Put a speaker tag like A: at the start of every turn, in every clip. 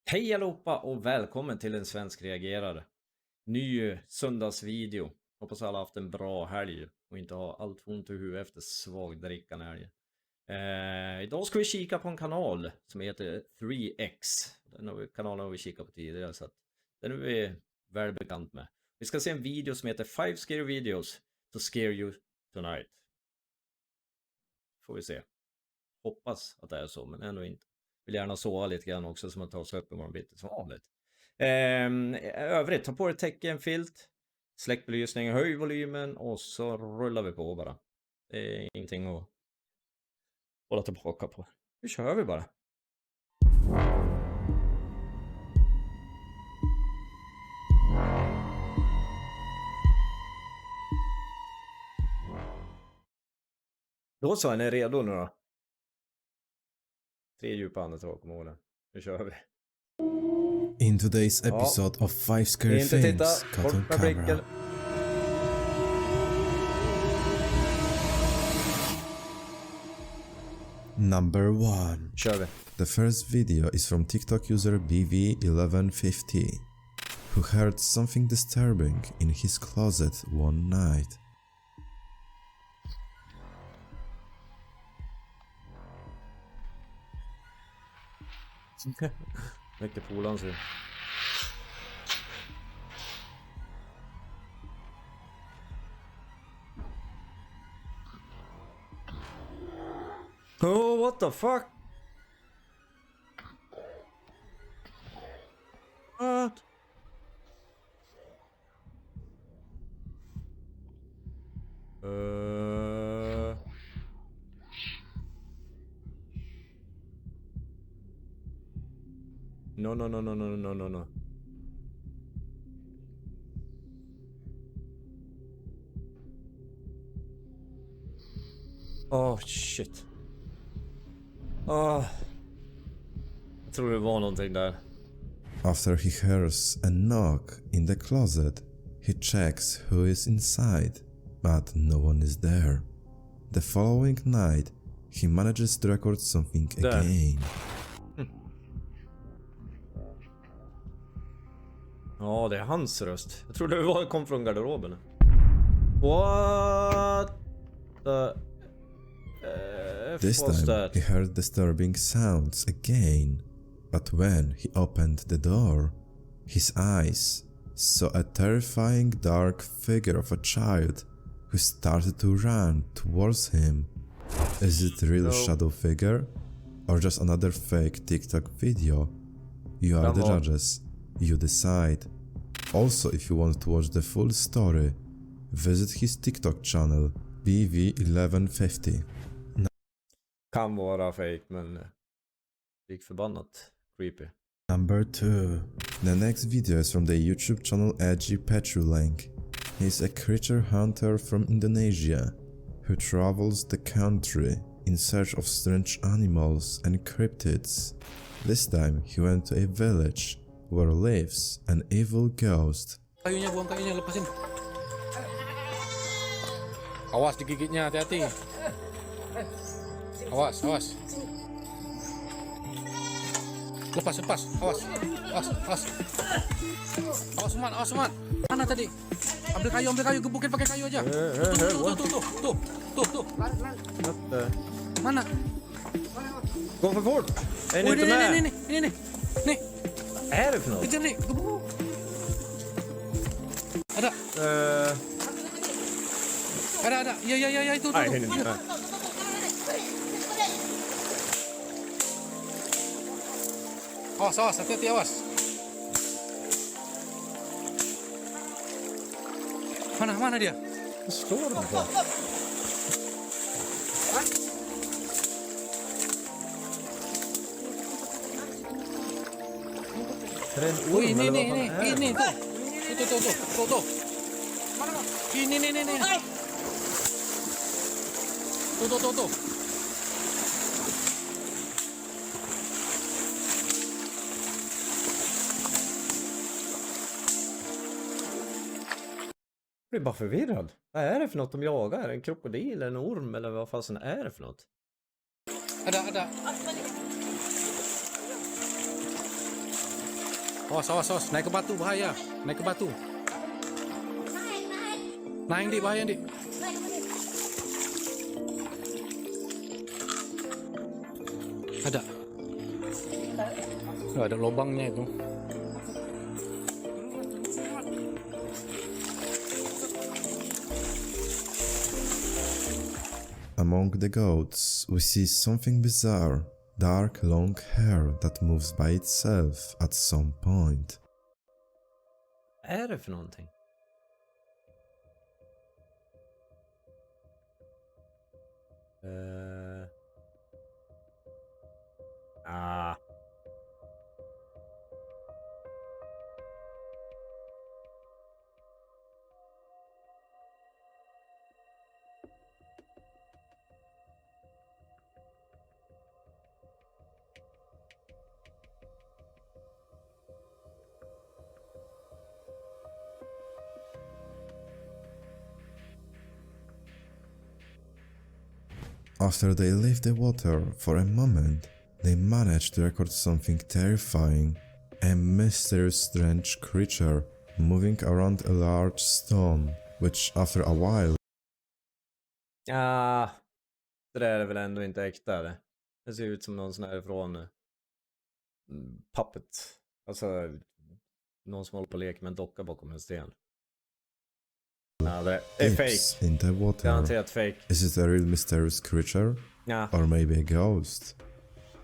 A: Hej allihopa och välkommen till en svensk reagerare. Ny söndagsvideo. Hoppas alla haft en bra helg och inte har allt för ont i huvudet efter svagdrickan helg. Idag ska vi kika på en kanal som heter 3X. Kanalen har vi kikat på tidigare så att den är vi väl bekant med. Vi ska se en video som heter 5 scary videos to scare you tonight. Får vi se. Hoppas att det är så, men ändå inte. Vill gärna sova lite grann också som att ta sig upp imorgon bitti som vanligt. Övrigt, ta på dig tecken, filt, släck belysningen, höj volymen och så rullar vi på bara. Det är ingenting att hålla tillbaka på. Nu kör vi bara. Då så, är ni redo nu då? 3 djupa andetag på målen. Nu kör vi.
B: In today's episode of 5 Scary
A: Inte titta,
B: Things caught
A: bort
B: on
A: med blicken.
B: camera. Number 1.
A: Kör vi.
B: The first video is from TikTok user BV1150, who heard something disturbing in his closet one night.
A: Mycket polans ju. Oh, what the fuck? What? No. Oh shit. Jag tror det var någonting där.
B: After he hears a knock in the closet, he checks who is inside, but no one is there. The following night, he manages to record something
A: Där.
B: again.
A: Ja, det är hans röst. Jag trodde det kom från garderoben. What the
B: This
A: was
B: time
A: that?
B: he heard disturbing sounds again, but when he opened the door, his eyes saw a terrifying dark figure of a child who started to run towards him. Is it a real
A: No.
B: shadow figure or just another fake TikTok video? You are
A: Come
B: the
A: on.
B: judges. You decide. Also, if you want to watch the full story, visit his TikTok channel BV1150.
A: Kan vara fake, men lik förbannat creepy.
B: Number 2. The next video is from the YouTube channel Edgy Petrulank. He's a creature hunter from Indonesia who travels the country in search of strange animals and cryptids. This time he went to a village where lives an evil ghost.
C: Kayunya, buang kayunya, lepasin. Awas digigitnya, hati-hati. Awas. Lepas. Awas. Awas, Suman. Mana tadi? Ambil kayu, gebukin pakai kayu aja. Tuh. Mana?
A: Gå för fort! Är ni inte med?
C: Nih.
A: Är det för något?
C: Kejar nih, gebuk. Ada. Ada. Ya, itu.
A: Nej, är ni inte med?
C: Awas, hati-hati, awas. Mana dia?
A: Vad står de på? Är det en orm eller vad fan är det?
C: Ini tuh. Tuh. Ini. Tuh.
A: Jag blir bara förvirrad. Vad är det för något de jagar? Är det en krokodil, en orm eller vad fasen är det för något?
C: Ada. Awas. Naik ke batu bahaya. Naik ke batu. Naik dik bahaya dik. Ada. Ada lubangnya itu.
B: Among the goats, we see something bizarre. Dark, long hair that moves by itself at some point.
A: Vad är det för någonting? Ah.
B: After they leave the water for a moment, they manage to record something terrifying. A mysterious strange creature moving around a large stone, which after a while...
A: Ja, det där är väl ändå inte äkta det. Det ser ut som någon sån här från puppet. Alltså någon som håller på att leka med en docka bakom en sten. Ja, det är fake.
B: In the water.
A: Garanterat fake.
B: Is it a real mysterious creature?
A: Ja.
B: Or maybe a ghost?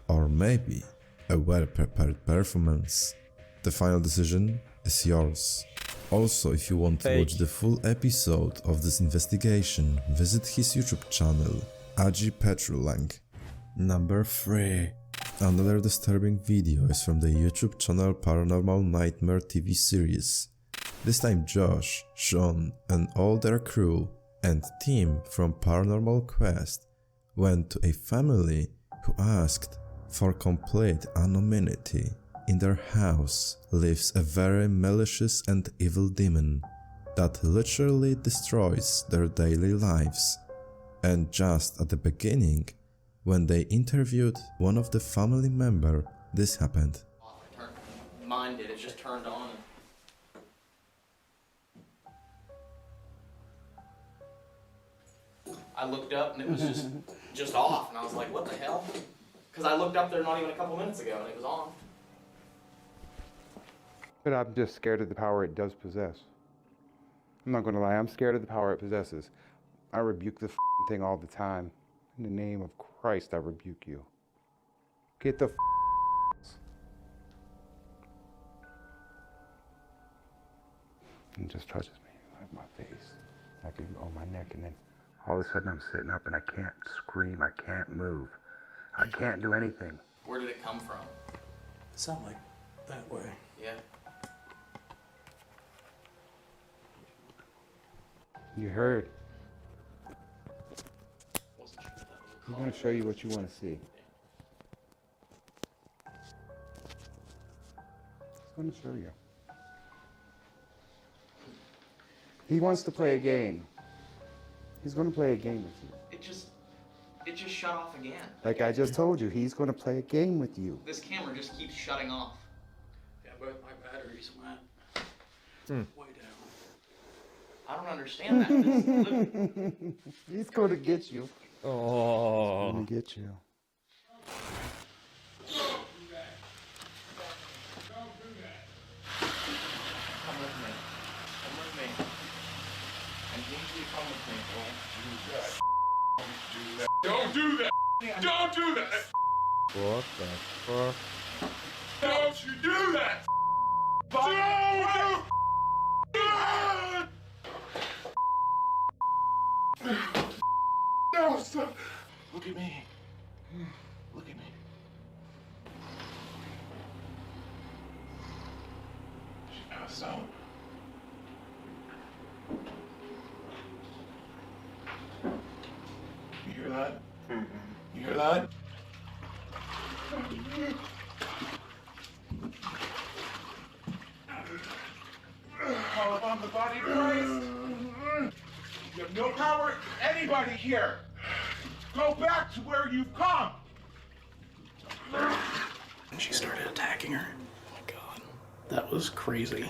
B: Or maybe a well-prepared performance? The final decision is yours. Also, if you want to watch the full episode of this investigation, visit his YouTube channel, Petrolink. Number 3. Another disturbing video is from the YouTube channel Paranormal Nightmare TV series. This time Josh, Sean and all their crew and team from Paranormal Quest went to a family who asked for complete anonymity. In their house lives a very malicious and evil demon that literally destroys their daily lives. And just at the beginning, when they interviewed one of the family member, this happened.
D: Mine did, it just turned on. I looked up and it was just off, and I was like, what the hell? Because I looked up there not even a couple minutes ago and it was on.
E: But I'm just scared of the power it does possess. I'm not going to lie, I'm scared of the power it possesses. I rebuke the thing all the time. In the name of Christ, I rebuke you. Get the It just touches me, like my face, like on my neck, and then all of a sudden I'm sitting up and I can't scream, I can't move, I can't do anything.
D: Where did it come from?
C: Sound like that way.
D: Yeah.
E: You heard. I'm going to show you what you want to see. He's going to show you. He wants to play a game. He's going to play a game with you.
D: It just shut off again.
E: Like I just told you, he's going to play a game with you.
D: This camera just keeps shutting off.
C: Yeah, but my batteries went way down.
D: I don't understand that.
E: He's going to get you.
A: Åh.
E: He's going to get you.
D: Come with me. Come with me. I need you to come with me, bro.
F: Don't do that! Don't do that!
A: What the fuck?
F: Don't you do that! Don't do No, stop! Look at me. Look at me. She passed out. You hear that? You hear that? Call upon the body of Christ. You have no power, anybody here. Go back to where you've come.
C: And she started attacking her. Oh my god. That was crazy.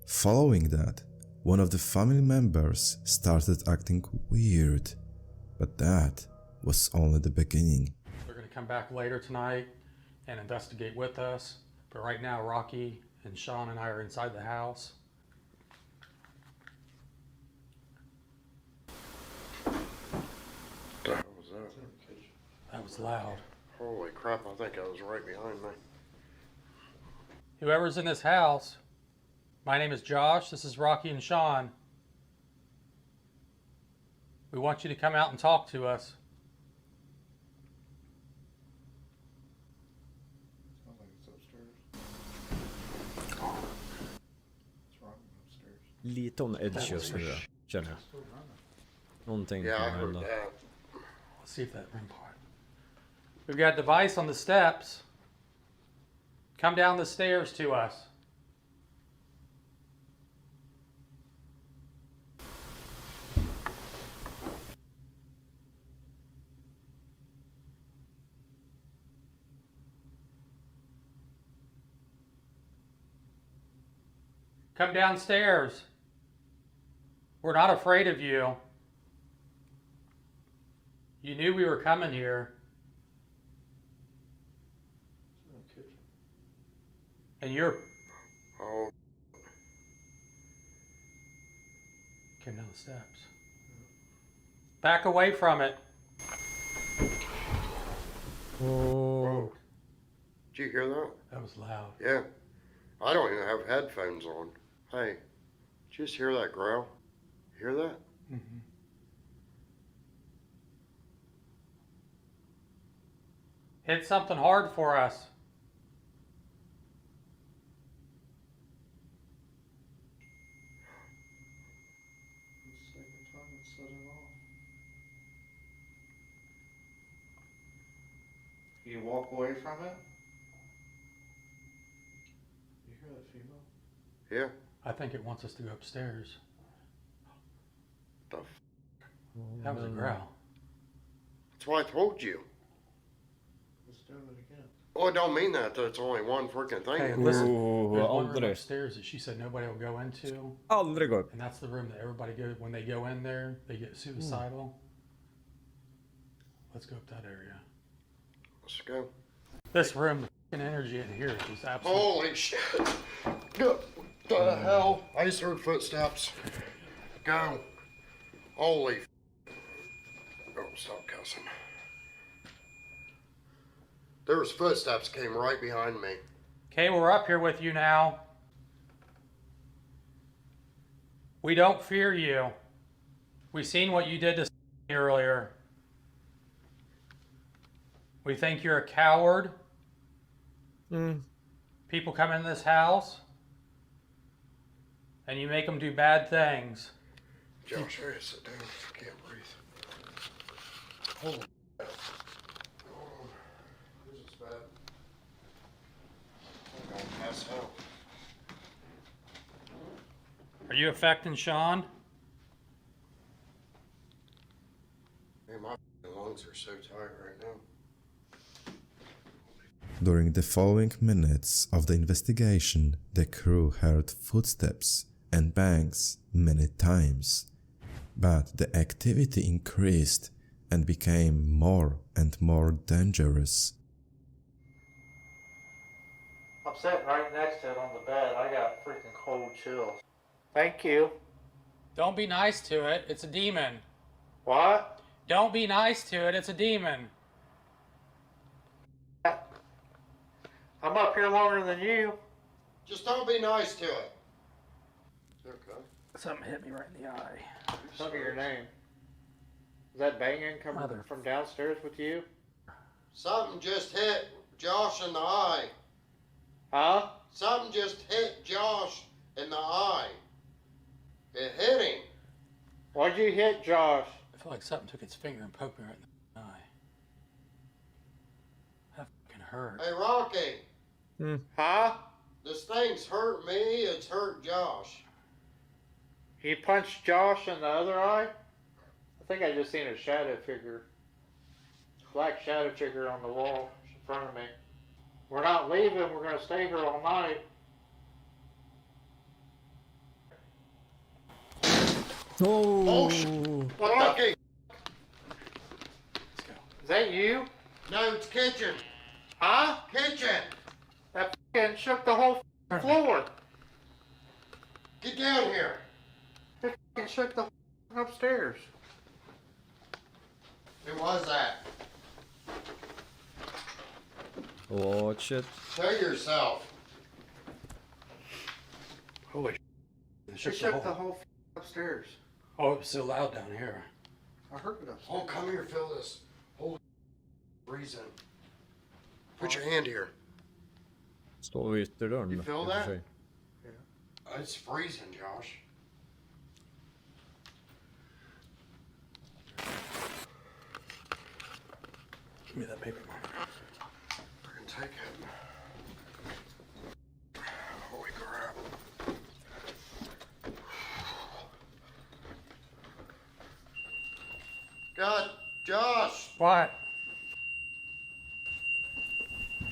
B: Following that, one of the family members started acting weird, but that was only the beginning.
G: They're going to come back later tonight and investigate with us. But right now, Rocky and Sean and I are inside the house.
H: What the hell was that?
G: That was loud.
H: Holy crap, I think I was right behind me.
G: Whoever's in this house, my name is Josh. This is Rocky and Sean. We want you to come out and talk to us.
H: Sounds like it's upstairs. What's wrong upstairs?
A: Lite on edge just nu, känner jag. Någonting
H: Yeah, I
A: kan
H: heard
A: hända.
H: that.
G: Let's see if that ring part. We've got a device on the steps. Come down the stairs to us. Come downstairs. We're not afraid of you. You knew we were coming here. And you're...
H: Oh,
G: Came down the steps. Back away from it.
H: whoa. Did you hear that?
G: That was loud.
H: Yeah. I don't even have headphones on. Hey, did you just hear that growl? You hear that?
G: Mm-hmm. Hit something hard for us.
D: You walk away from it? You hear that female?
H: Yeah.
G: I think it wants us to go upstairs.
H: The
G: That was a growl.
H: That's why I told you.
D: Let's do it again.
H: Oh, I don't mean that. That's only one freaking thing.
G: Hey, listen.
A: Oh,
G: There's one room
A: aldrig.
G: upstairs that she said nobody will go into.
A: Aldrig gå upp.
G: And that's the room that everybody go when they go in there, they get suicidal. Let's go up that area.
H: Let's go.
G: This room, the fucking energy in here is just absolute.
H: Holy shit. What the hell? I just heard footsteps. Go. Holy f. Oh, stop cussing. There was footsteps came right behind me.
G: Okay, we're up here with you now. We don't fear you. We seen what you did to earlier. We think you're a coward. People come in this house and you make them do bad things.
H: Josh, I gotta sit down. I can't breathe. Holy shit. Oh, this is bad. I'm gonna pass out.
G: Are you affecting Sean?
H: Man, my lungs are so tired right now.
B: During the following minutes of the investigation, the crew heard footsteps and bangs many times. But the activity increased and became more and more dangerous.
G: I'm sitting right next to it on the bed. I got freaking cold chills. Thank you. Don't be nice to it. It's a demon.
H: What?
G: Don't be nice to it. It's a demon. I'm up here longer than you.
H: Just don't be nice to it. Okay.
G: Something hit me right in the eye.
I: Tell me your name. Is that banging coming
G: Mother-
I: from downstairs with you?
H: Something just hit Josh in the eye.
I: Huh?
H: Something just hit Josh in the eye. It hit him.
I: Why'd you hit Josh?
G: I feel like something took its finger and poked me right in the eye. That fucking hurt.
H: Hey, Rocky,
I: Huh?
H: this thing's hurt me, it's hurt Josh.
G: You punched Josh in the other eye? I think I just seen a shadow figure. Black shadow figure on the wall in front of me. We're not leaving, we're gonna stay here all night.
B: Oh,
H: Rocky!
G: Is that you?
H: No, it's kitchen.
G: Huh?
H: Kitchen!
G: That fucking shook the whole floor.
H: Get down here.
G: It fucking shook the whole upstairs.
H: Who was that?
A: Watch it.
H: Show yourself.
C: Holy
G: It shook the whole upstairs.
C: Oh, it was so loud down here.
G: I heard it upstairs.
H: Oh, come here, feel this. Holy freezing. Put your hand here.
A: Står vid ytterdörren.
H: You feel
A: i och för
H: that?
A: sig.
H: It's freezing, Josh.
C: Give me that paper, Mark.
H: I can take it. Holy crap. God, Josh!
G: What?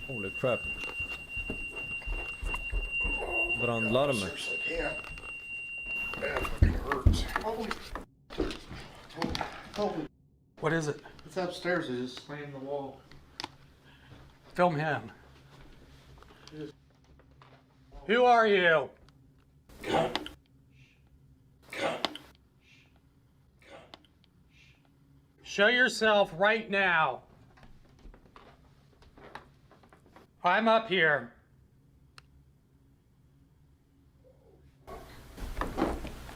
A: Holy crap. Brandlarm.
H: Seriously, can't. That fucking hurts.
G: Holy.
C: What is it?
G: It's upstairs, it just slammed the wall.
C: Film him. Who are you? Show yourself right now. I'm up here.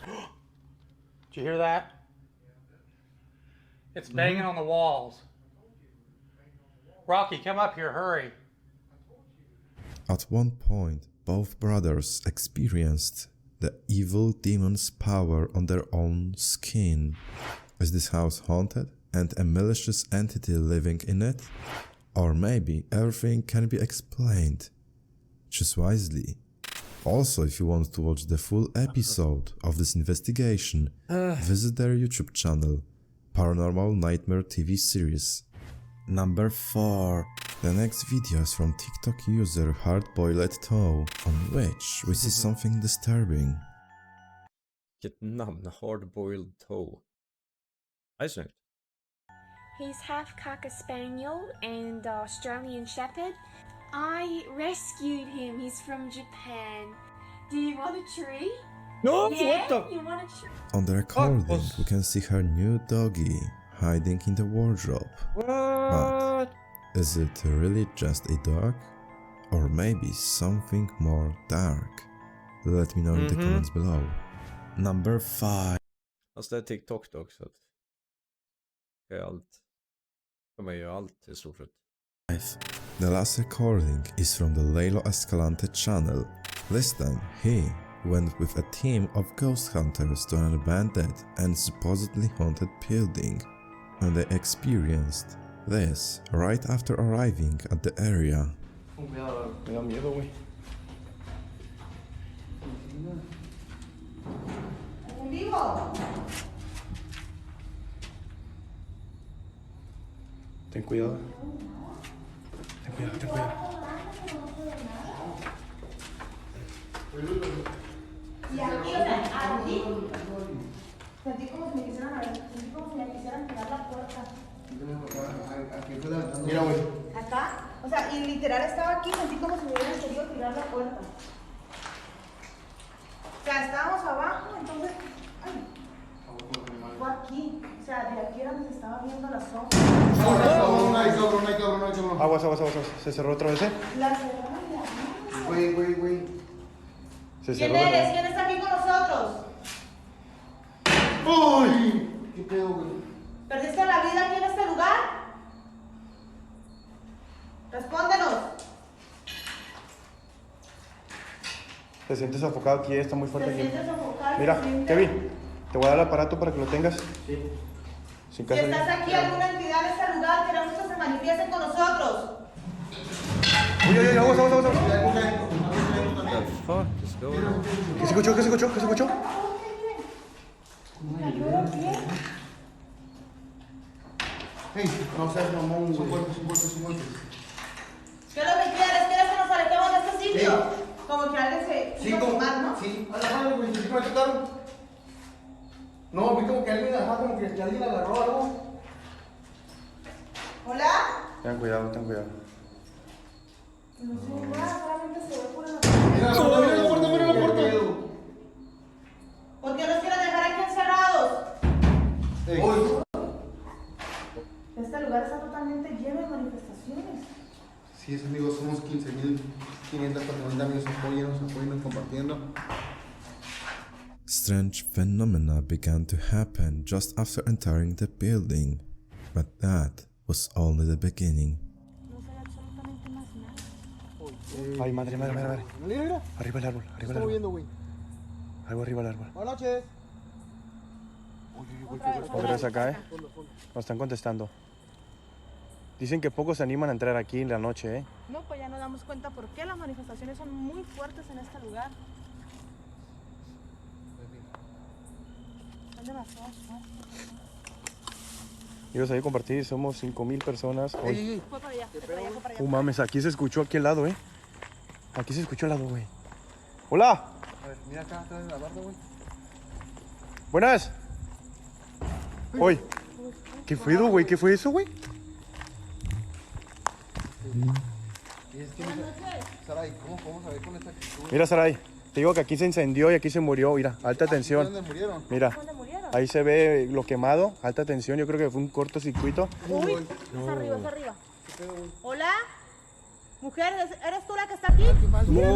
C: Did you hear that? It's banging on the walls. Rocky, come up here, hurry.
B: At one point, both brothers experienced the evil demon's power on their own skin. Is this house haunted and a malicious entity living in it? Or maybe everything can be explained. Choose wisely. Also, if you want to watch the full episode of this investigation, visit their YouTube channel, Paranormal Nightmare TV series. Number 4. The next video is from TikTok user Hardboiled Toe, on which we see something disturbing.
A: Vilket namn, Hardboiled Toe. Det är snyggt.
J: He's half Cocker Spaniel and Australian Shepherd. I rescued him. He's from Japan. Do you want a tree?
A: No,
J: Yeah,
A: what the?
J: you want a tree?
B: On the recording, we can see her new doggy hiding in the wardrobe. But is it really just a dog? Or maybe something more dark? Let me know in the comments below. Number 5.
A: Alltså det är TikTok dock så att det är allt. De är ju allt i stort sett.
B: The last recording is from the Lelo Escalante channel. This time, he went with a team of ghost hunters to an abandoned and supposedly haunted building, and they experienced this right after arriving at the area.
C: Me da miedo, güey. Ten cuidado. Ten cuidado, ten cuidado.
K: Y aquí, o sea, aquí. Sentí como si me quisieran abrir, sentí como si me quisieran tirar la puerta.
H: Mira, güey.
K: Acá, o sea, y literal estaba aquí, sentí como si me hubieran querido tirar la puerta. O sea, estábamos abajo, entonces, ay, fue aquí. O sea, de aquí era donde se estaba viendo la sombra.
C: Aguas, aguas, aguas. ¿Se cerró otra vez, eh?
K: La cerraron y la
H: Güey.
C: Se
K: ¿Quién
C: cerró.
K: eres? ¿Quién está aquí con nosotros?
H: ¡Uy! ¿Qué pedo, güey?
K: ¿Perdiste la vida aquí en este lugar? Respóndenos.
C: ¿Te sientes sofocado aquí? Está muy fuerte
K: ¿Te
C: aquí.
K: sientes sofocado?
C: Mira,
K: ¿Te sientes?
C: Kevin, te voy a dar el aparato para que lo tengas. Sí. Sin
K: Si
C: caso
K: estás aquí alguna entidad en este lugar, queremos que se manifiesten con nosotros.
C: Uy, aguas.
A: What the fuck is going on?
C: ¿Qué se escuchó?
H: Hey, no seas mamón, güey. Son golpes.
K: ¿Qué es lo que quieres? ¿Quieres que nos alejemos de este sitio? Como que alguien se
H: Sí,
K: hizo
H: como,
K: quemar, ¿no?
H: sí, a la madre, güey, ¿sí me quitaron? No, vi como que alguien alguien agarró algo.
K: ¿Hola?
B: Ten cuidado, ten cuidado.
K: No sé, nada, solamente se ve por la...
H: Mira la puerta.
K: ¿Por qué nos quieren dejar aquí encerrados?
H: Hey.
K: Este lugar está totalmente lleno de manifestaciones.
H: Sí, es, amigos, somos 15.500 amigos, apóyennos compartiendo.
B: Strange phenomena began to happen just after entering the building, but that was only the beginning.
K: No sé absolutamente más nada.
H: Ay, madre.
C: Mira.
H: Arriba el árbol,
C: ¿Qué está moviendo, güey?
H: Algo arriba el árbol.
C: Buenas noches.
H: Otra vez acá, Nos están contestando. Dicen que pocos se animan a entrar aquí en la noche,
K: No, pues ya nos damos cuenta por qué las manifestaciones son muy fuertes en este lugar. Son demasiadas fuertes.
H: Ibas a compartir, somos 5,000 personas hoy.
K: Fue para allá, fue para allá, fue para allá.
H: Mames, aquí se escuchó aquí al lado, Aquí se escuchó al lado, güey. ¡Hola!
C: A ver, mira acá atrás de la barda, güey.
H: ¡Buenas! Oye, ¿qué fue, güey? ¿Qué fue eso, güey?
C: Saray, ¿cómo vamos a ver con esta actitud?
H: Mira, Saray, te digo que aquí se incendió y aquí se murió. Mira, alta tensión.
C: ¿Dónde murieron?
H: Mira,
K: ¿Dónde murieron?
H: ahí se ve lo quemado, alta tensión. Yo creo que fue un cortocircuito.
K: Uy, es arriba, es arriba. ¿Hola? Mujer, ¿eres tú la que está aquí?
H: Mira.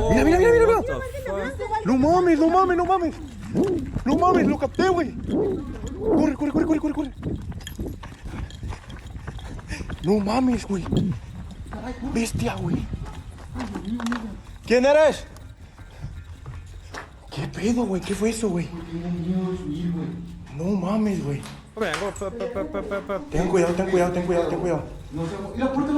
H: No mames. No mames, lo capté, güey. Corre. No mames, güey. Bestia, güey. ¿Quién eres? ¿Qué pedo, güey? ¿Qué fue eso, güey? No mames, güey. Ten cuidado.
C: No sé, la puerta.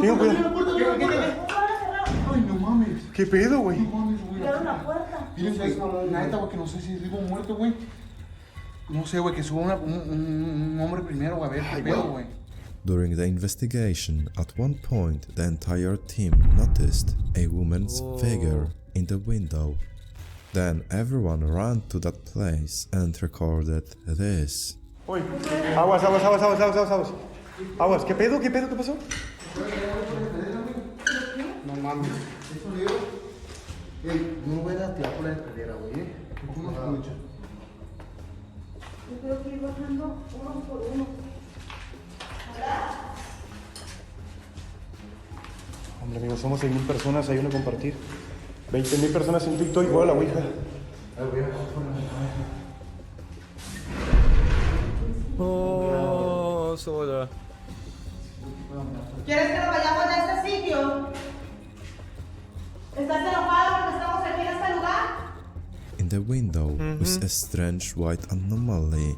C: Ay, no mames.
H: ¿Qué pedo, güey?
C: No mames, güey.
K: Cierra la puerta.
C: Miren, güey, la neta, güey, que no sé si es vivo o muerto, güey. No sé, güey, que suba un hombre primero, güey, a ver qué pedo, güey.
B: During the investigation, at one point, the entire team noticed a woman's figure in the window. Then everyone ran to that place and recorded this.
H: Uy, aguas. Aguas, ¿qué pedo? ¿Qué pasó?
C: No mames. ¿Eso Diego? Ey, no voy a tirar por la escalera, güey, ¿Tú no escuchas?
K: Yo tengo que ir bajando uno por uno.
H: Hombre, amigos, somos 6,000 personas, hay uno a compartir. 20,000 personas en TikTok, igual a la ouija.
A: Oh, soda.
K: ¿Quieres que nos vayamos de este sitio? ¿Estás enojado porque estamos aquí en este lugar?
B: In the window was a strange white anomaly.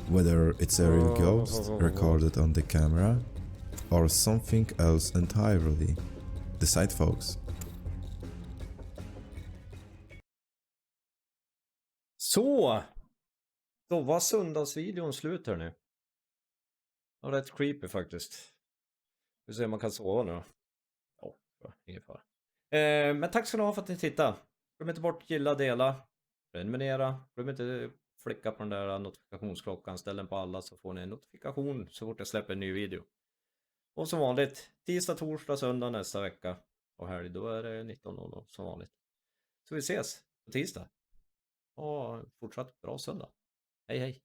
B: Whether it's a real ghost recorded on the camera or something else entirely. Decide, folks.
A: Så! Då var söndagsvideon slut här nu. Det var rätt creepy faktiskt. Vi ser om man kan sova nu då. Ja, ingen fara. Men tack ska ni ha för att ni tittade. Glöm inte bort gilla, dela, prenumerera. Glöm inte flicka på den där notifikationsklockan. Ställ den på alla så får ni en notifikation så fort jag släpper en ny video. Och som vanligt, tisdag, torsdag, söndag nästa vecka. Och helg då är det 19:00 som vanligt. Så vi ses på tisdag. Och fortsatt bra söndag. Hej hej.